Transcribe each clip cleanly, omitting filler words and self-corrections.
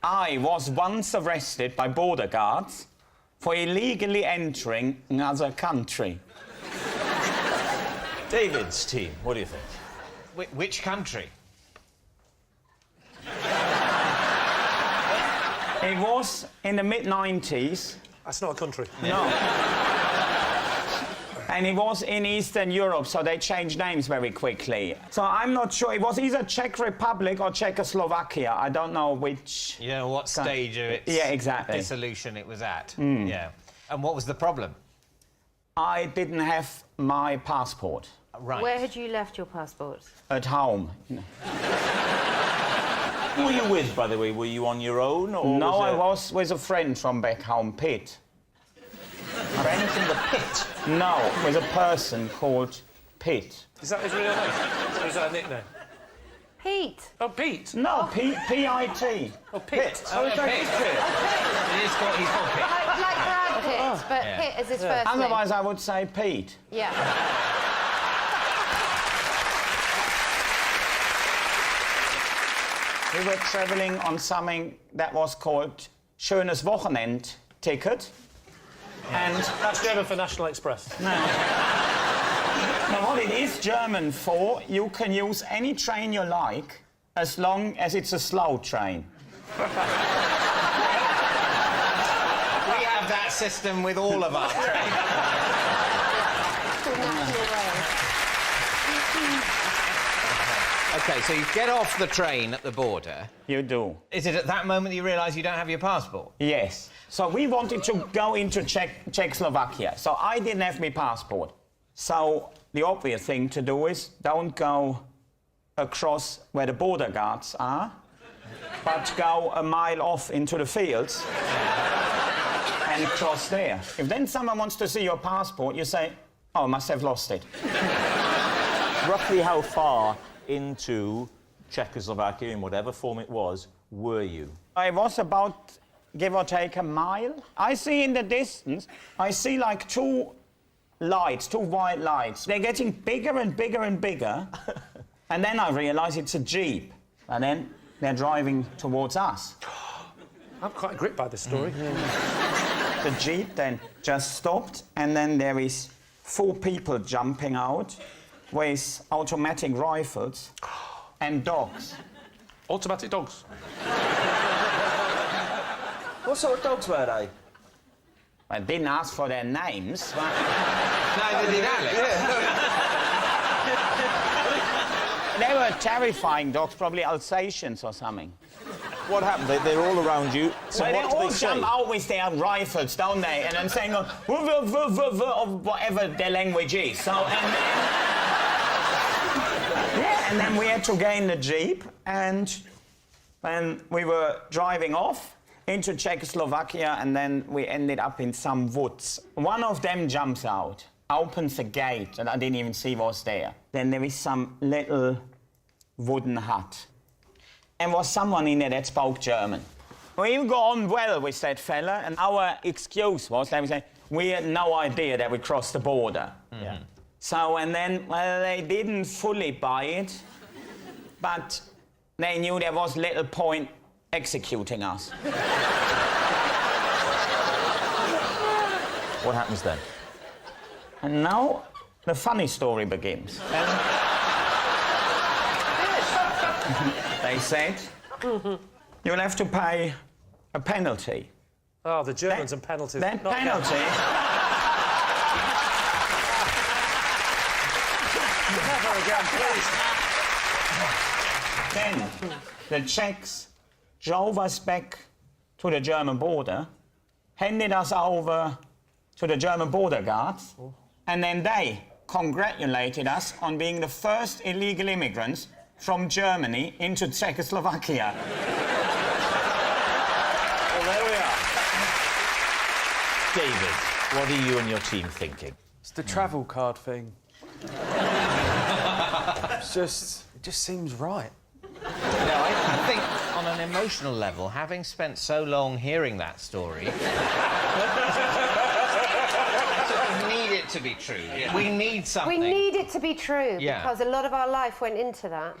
I was once arrested by border guards for illegally entering another country. David's team, what do you think? Which country? It was in the mid-90s. That's not a country. No. And it was in Eastern Europe, so they changed names very quickly. So I'm not sure. It was either Czech Republic or Czechoslovakia. I don't know which... You know what stage of its exactly. dissolution it was at? Yeah. And what was the problem? I didn't have my passport. Right. Where had you left your passport? At home. Who were you with, by the way? Were you on your own, or No, was I it... was with a friend from back home, Pete. A friend from the pit? No, with a person called Pete. Is that his real name? Or is that a nickname? Pete. Oh, Pete. No, P-I-T. Oh, Pete. Oh, Pitt. It is called, he's called Pitt. Like Brad Pitt, but Pitt is his first name. Otherwise, I would say Pete. Yeah. We were travelling on something that was called Schönes Wochenend ticket. And That's German for National Express. now what it is German for, you can use any train you like as long as it's a slow train. We have that system with all of our trains. OK, so you get off the train at the border. You do. Is it at that moment you realise you don't have your passport? Yes. So we wanted to go into Czechoslovakia. So I didn't have my passport. So the obvious thing to do is don't go across where the border guards are, but go a mile off into the fields and cross there. If then someone wants to see your passport, you say, oh, I must have lost it. Roughly how far into Czechoslovakia, in whatever form it was, were you? I was about, give or take, a mile. I see in the distance, I see like two lights, two white lights. They're getting bigger and bigger and bigger. And then I realise it's a Jeep. And then they're driving towards us. I'm quite gripped by this story. The Jeep then just stopped, and then there is 4 people jumping out with automatic rifles and dogs. Automatic dogs. What sort of dogs were they? I didn't ask for their names. But Neither did Alex. they were terrifying dogs, probably Alsatians or something. What happened? They're all around you. So Well, they what all did they say? jump out with their rifles, don't they? And then saying, or whatever their language is. So, and then we had to gain the Jeep, and when we were driving off into Czechoslovakia, and then we ended up in some woods. One of them jumps out, opens the gate, and I didn't even see was there. Then there is some little wooden hut. And was someone in there that spoke German. We got on well with that fella, and our excuse was, they would say, we had no idea that we crossed the border. Yeah. So, and then, well, they didn't fully buy it, but they knew there was little point executing us. What happens then? And now the funny story begins. They said, you'll have to pay a penalty. Oh, the Germans and penalties. That Not penalty... Never again, please. Then the Czechs drove us back to the German border, handed us over to the German border guards, and then they congratulated us on being the first illegal immigrants from Germany into Czechoslovakia. Well, there we are. David, what are you and your team thinking? It's the travel card thing. It just seems right. No, I think on an emotional level, having spent so long hearing that story, I sort of need it to be true. We need something. We need it to be true Yeah. because a lot of our life went into that.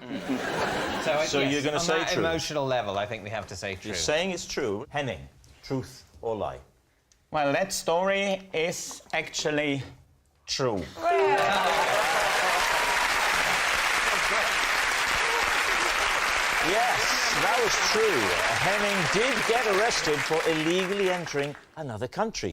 So yes, you're gonna on say that true? emotional level, I think we have to say true. You're saying it's true. Henning, truth or lie? Well, that story is actually true. Yes, that was true. Henning did get arrested for illegally entering another country.